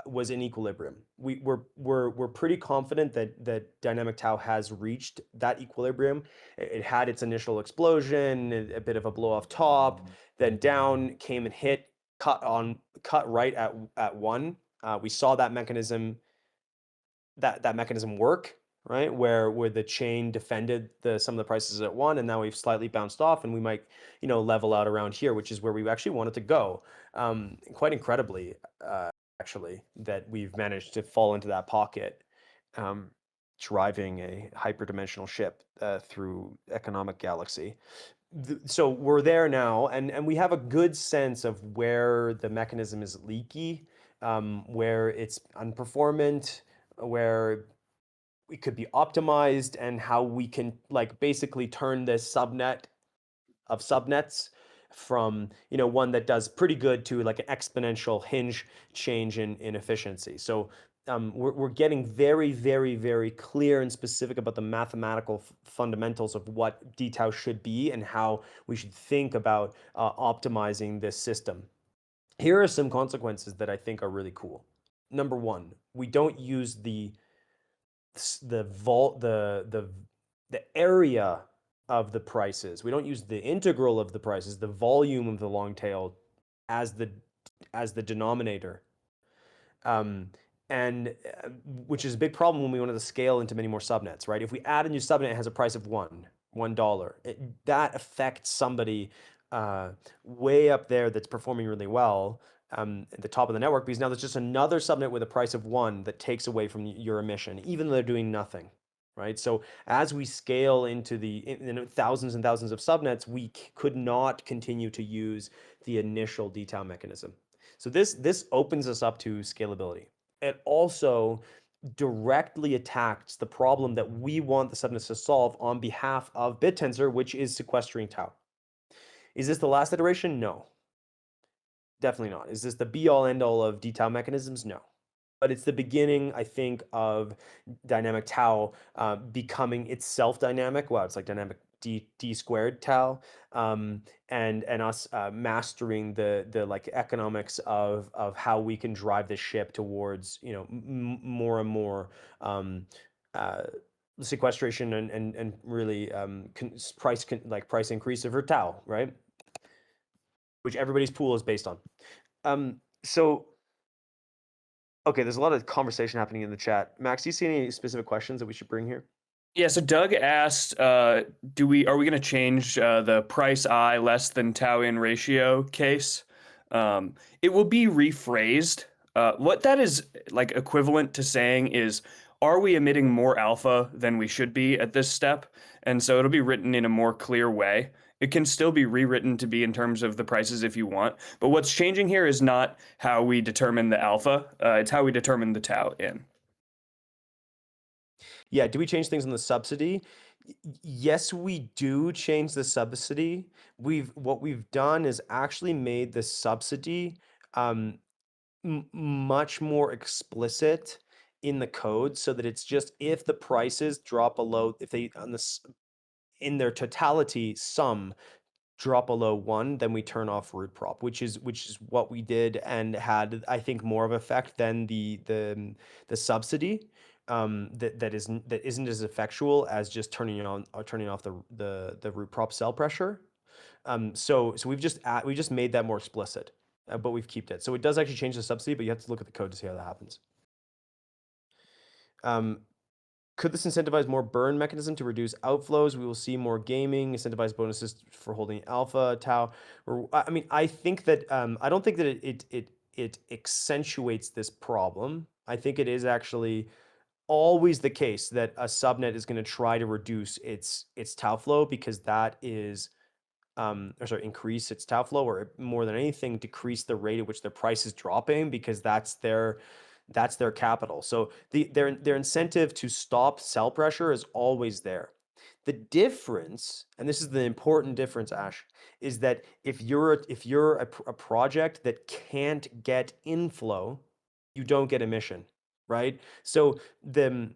was in equilibrium. We're pretty confident that dynamic tau has reached that equilibrium. It had its initial explosion, a bit of a blow off top, then down came and hit, cut right at one. We saw that mechanism work, right? Where the chain defended some of the prices at one, and now we've slightly bounced off, and we might level out around here, which is where we actually wanted to go. Quite incredibly, actually, that we've managed to fall into that pocket, driving a hyperdimensional ship through economic galaxy. So we're there now, and we have a good sense of where the mechanism is leaky, where it's unperformant, where it could be optimized, and how we can like basically turn this subnet of subnets from one that does pretty good to like an exponential hinge change in efficiency. So we're getting very, very, very clear and specific about the mathematical fundamentals of what dTau should be and how we should think about optimizing this system. Here are some consequences that I think are really cool. Number one, we don't use the area of the prices. We don't use the integral of the prices, the volume of the long tail as the denominator. And which is a big problem when we wanted to scale into many more subnets, right? If we add a new subnet, it has a price of $1, that affects somebody way up there that's performing really well at the top of the network, because now there's just another subnet with a price of 1 that takes away from your emission, even though they're doing nothing, right? So as we scale into thousands and thousands of subnets, we could not continue to use the initial dTau mechanism. So this opens us up to scalability. It also directly attacks the problem that we want the subnets to solve on behalf of Bittensor, which is sequestering tau. Is this the last iteration? No. Definitely not. Is this the be-all, end-all of dTau mechanisms? No. But it's the beginning, I think, of dynamic tau becoming itself dynamic. Wow, it's like dynamic d squared tau, and us mastering the like economics of how we can drive the ship towards more and more sequestration and really price increase of her tau, right? Which everybody's pool is based on. So okay, there's a lot of conversation happening in the chat. Max, do you see any specific questions that we should bring here? Yeah, so Doug asked, are we going to change the price I less than tau in ratio case? It will be rephrased. What that is like equivalent to saying is, are we emitting more alpha than we should be at this step? And so it'll be written in a more clear way. It can still be rewritten to be in terms of the prices if you want, but what's changing here is not how we determine the alpha, it's how we determine the tau in. Yeah, do we change things on the subsidy? Yes, we do change the subsidy. What we've done is actually made the subsidy much more explicit in the code, so that it's just if the prices drop below, if they in their totality sum drop below 1, then we turn off root prop, which is what we did and had, I think, more of effect than the subsidy. That isn't as effectual as just turning off the root prop cell pressure. So we just made that more explicit, but we've kept it. So it does actually change the subsidy, but you have to look at the code to see how that happens. Could this incentivize more burn mechanism to reduce outflows? We will see more gaming, incentivize bonuses for holding alpha, tau. I mean, I think that I don't think that it accentuates this problem. I think it is actually always the case that a subnet is going to try to reduce its Tao flow, because that is increase its Tao flow, or more than anything, decrease the rate at which their price is dropping, because that's their capital. So their incentive to stop sell pressure is always there. The difference, and this is the important difference, Ash, is that if you're a project that can't get inflow, you don't get emission, right? So the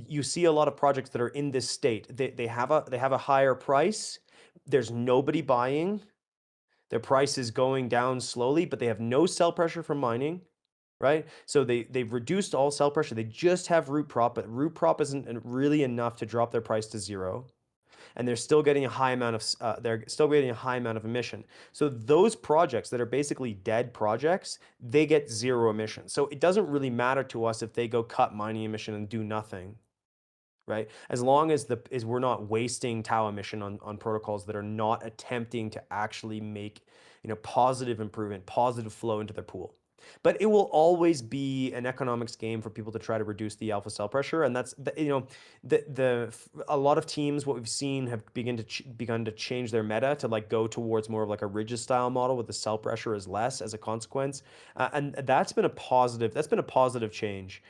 you see a lot of projects that are in this state. They have a higher price. There's nobody buying. Their price is going down slowly, but they have no sell pressure from mining, right? So they've reduced all sell pressure. They just have root prop, but root prop isn't really enough to drop their price to zero, and they're still getting a high amount of emission. So those projects that are basically dead projects, they get zero emission. So it doesn't really matter to us if they go cut mining emission and do nothing, right? As long as we're not wasting tau emission on protocols that are not attempting to actually make, positive improvement, positive flow into their pool. But it will always be an economics game for people to try to reduce the alpha cell pressure, and that's a lot of teams, what we've seen, have begun to change their meta to like go towards more of like a rigid style model with the cell pressure is less as a consequence, and that's been a positive. That's been a positive change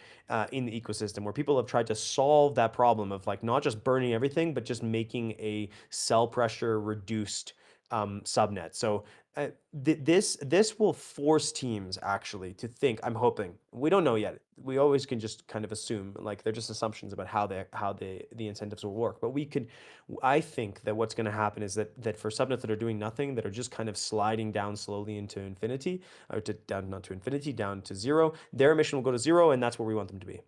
in the ecosystem, where people have tried to solve that problem of like not just burning everything, but just making a cell pressure reduced subnet. So this will force teams actually to think. I'm hoping, we don't know yet. We always can just kind of assume, like they're just assumptions about how the incentives will work. But I think that what's going to happen is that for subnets that are doing nothing, that are just kind of sliding down slowly into infinity, or not to infinity, down to zero, their emission will go to zero, and that's where we want them to be.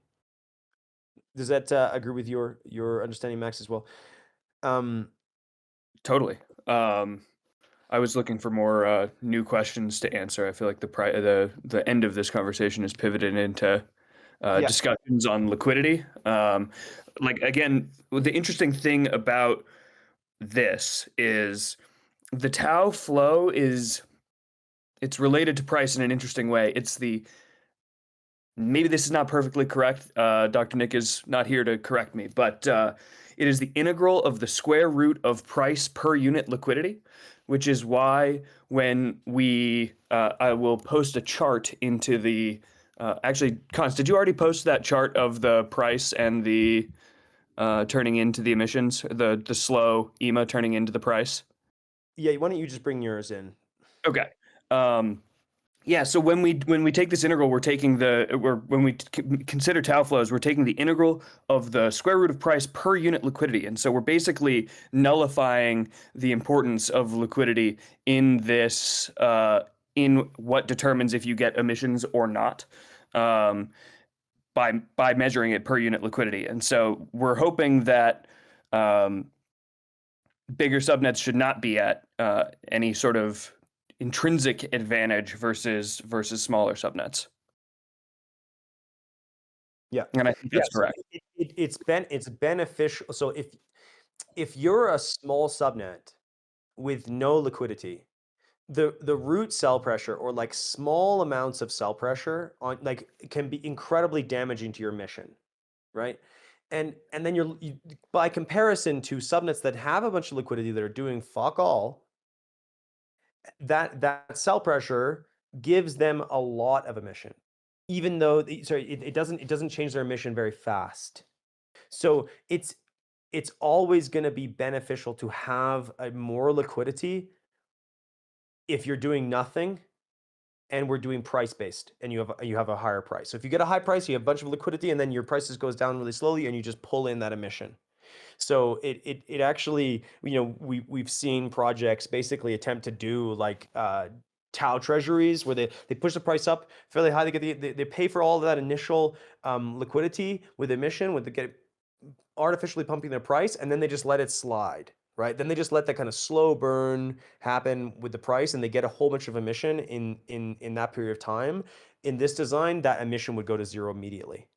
Does that agree with your understanding, Max, as well? Totally. I was looking for more new questions to answer. I feel like the end of this conversation is pivoted into Yeah. discussions on liquidity. Like again, the interesting thing about this is the Tao flow it's related to price in an interesting way. Maybe this is not perfectly correct. Dr. Nick is not here to correct me, but it is the integral of the square root of price per unit liquidity, which is why when I will post a chart into the, actually, Cons, did you already post that chart of the price and the turning into the emissions, the slow EMA turning into the price? Yeah, why don't you just bring yours in? Okay. Yeah, so when we take this integral, when we consider Tao flows, we're taking the integral of the square root of price per unit liquidity, and so we're basically nullifying the importance of liquidity in this in what determines if you get emissions or not, by measuring it per unit liquidity. And so we're hoping that bigger subnets should not be at any sort of intrinsic advantage versus smaller subnets. Yeah. And I think that's So correct. it's beneficial. So if you're a small subnet with no liquidity, the root cell pressure, or like small amounts of cell pressure on, like, can be incredibly damaging to your mission, right? And then by comparison to subnets that have a bunch of liquidity that are doing fuck all, that cell pressure gives them a lot of emission, even though it doesn't change their emission very fast. So it's always going to be beneficial to have a more liquidity if you're doing nothing and we're doing price based, and you have a higher price. So if you get a high price, you have a bunch of liquidity, and then your prices goes down really slowly, and you just pull in that emission. So it actually, we've seen projects basically attempt to do like Tau treasuries, where they push the price up fairly high. They pay for all of that initial liquidity with emission, with get artificially pumping their price, and then they just let it slide, right? Then they just let that kind of slow burn happen with the price, and they get a whole bunch of emission in that period of time. In this design, that emission would go to zero immediately,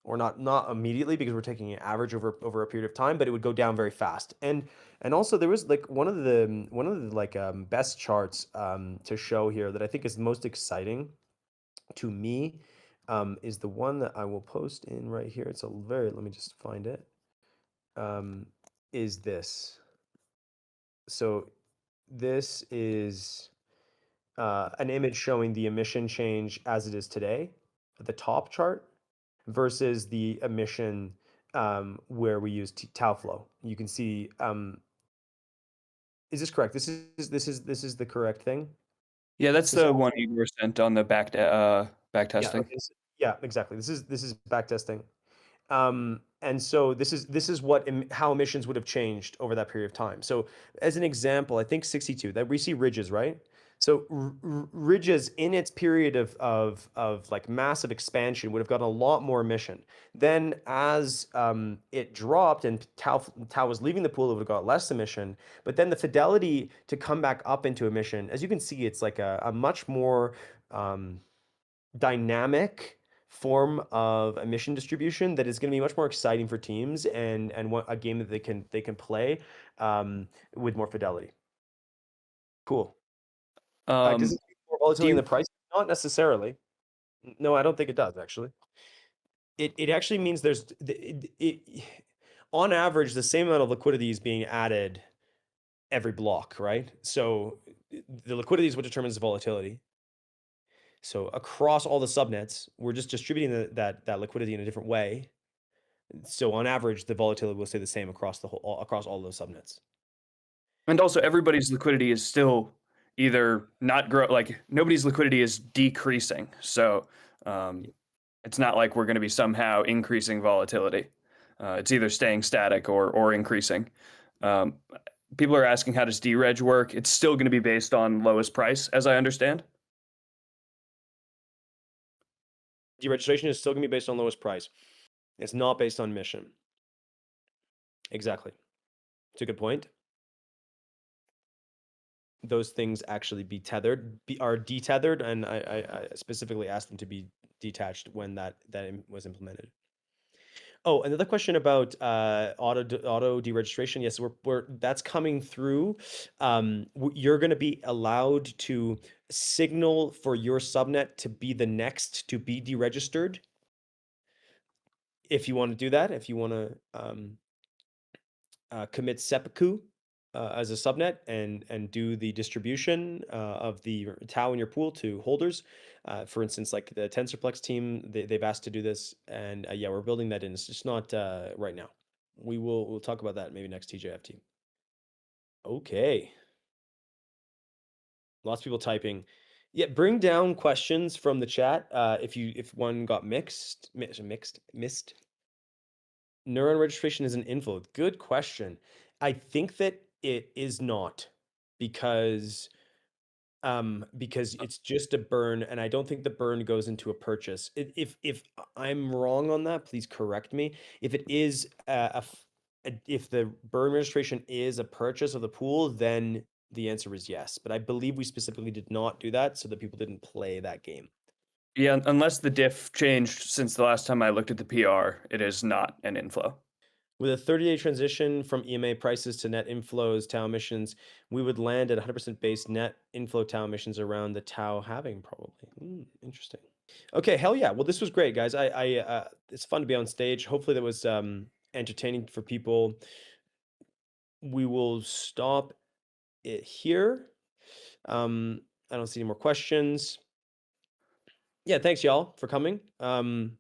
or not immediately, because we're taking an average over a period of time, but it would go down very fast. And also there was like one of the like best charts to show here that I think is the most exciting to me, is the one that I will post in right here. It's let me just find it. Is this. So this is an image showing the emission change as it is today at the top chart, versus the emission where we use Tao Flow. You can see, is this correct? This is the correct thing? Yeah, that's This the one you were sent on the back Yeah, testing. okay. Yeah, exactly. This is back testing. And so this is what how emissions would have changed over that period of time. So as an example, I think 62 that we see ridges, right? So ridges in its period of like massive expansion would have gotten a lot more emission. Then as it dropped and Tau was leaving the pool, it would have got less emission. But then the fidelity to come back up into emission, as you can see, it's like a much more dynamic form of emission distribution that is going to be much more exciting for teams and a game that they can play with more fidelity. Cool. Does Um, it mean more do volatility in the you price? Not necessarily. No, I don't think it does actually. It actually means on average the same amount of liquidity is being added every block, right? So the liquidity is what determines the volatility. So across all the subnets, we're just distributing that liquidity in a different way. So on average, the volatility will stay the same across all those subnets. And also everybody's liquidity is still either not like nobody's liquidity is decreasing. So um, it's not like we're going to be somehow increasing volatility. It's either staying static or increasing. Um, People are asking how does dereg work? It's still going to be based on lowest price, as I understand. Deregistration is still going to be based on lowest price. It's not based on mission. Exactly. It's a good point. Those things actually are detethered, and I specifically asked them to be detached when that was implemented. Oh, another question about auto deregistration. Yes, that's coming through. You're going to be allowed to signal for your subnet to be the next to be deregistered. If you want to do that, if you want to commit seppuku as a subnet and do the distribution of the Tau in your pool to holders. For instance, like the TensorPlex team, they've asked to do this, and yeah, we're building that in. It's just not right now. We'll talk about that maybe next TGIFT. Okay, lots of people typing. Yeah, bring down questions from the chat if one got missed. Neuron registration is an inflow. Good question. I think that it is not because it's just a burn, and I don't think the burn goes into a purchase. If I'm wrong on that, please correct me. If it is if the burn registration is a purchase of the pool, then the answer is yes. But I believe we specifically did not do that so that people didn't play that game. Yeah, unless the diff changed since the last time I looked at the PR, it is not an inflow. With a 30-day transition from EMA prices to net inflows, Tau emissions, we would land at 100% base net inflow Tau emissions around the Tau halving, probably. Interesting. Okay, hell yeah. Well, this was great, guys. It's fun to be on stage. Hopefully that was entertaining for people. We will stop it here. I don't see any more questions. Yeah, thanks y'all for coming. How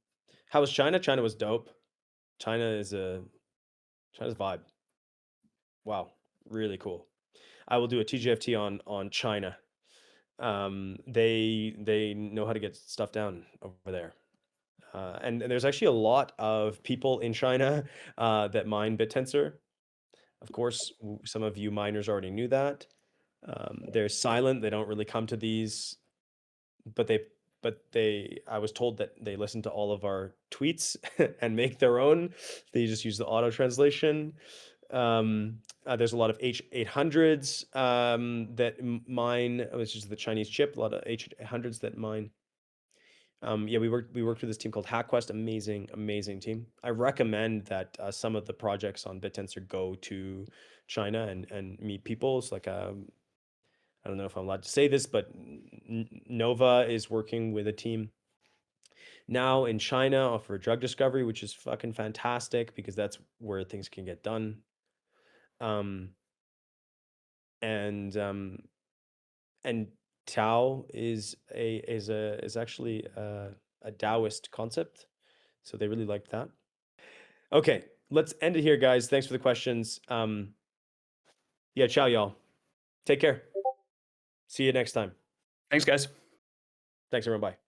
was China? China was dope. China's vibe. Wow, really cool. I will do a TGFT on China. They know how to get stuff down over there. And there's actually a lot of people in China that mine Bittensor. Of course, some of you miners already knew that. They're silent. They don't really come to these, but I was told that they listen to all of our tweets and make their own. They just use the auto translation. There's a lot of H800s that mine, which is the Chinese chip. A lot of H800s that mine. Yeah, we worked with this team called HackQuest. Amazing team. I recommend that some of the projects on Bittensor go to China and meet people. It's like I don't know if I'm allowed to say this, but Nova is working with a team now in China for drug discovery, which is fucking fantastic because that's where things can get done. Um, and Tao is actually a Taoist concept, so they really liked that. Okay, let's end it here, guys. Thanks for the questions. Yeah, ciao, y'all. Take care. See you next time. Thanks, guys. Thanks, everyone. Bye.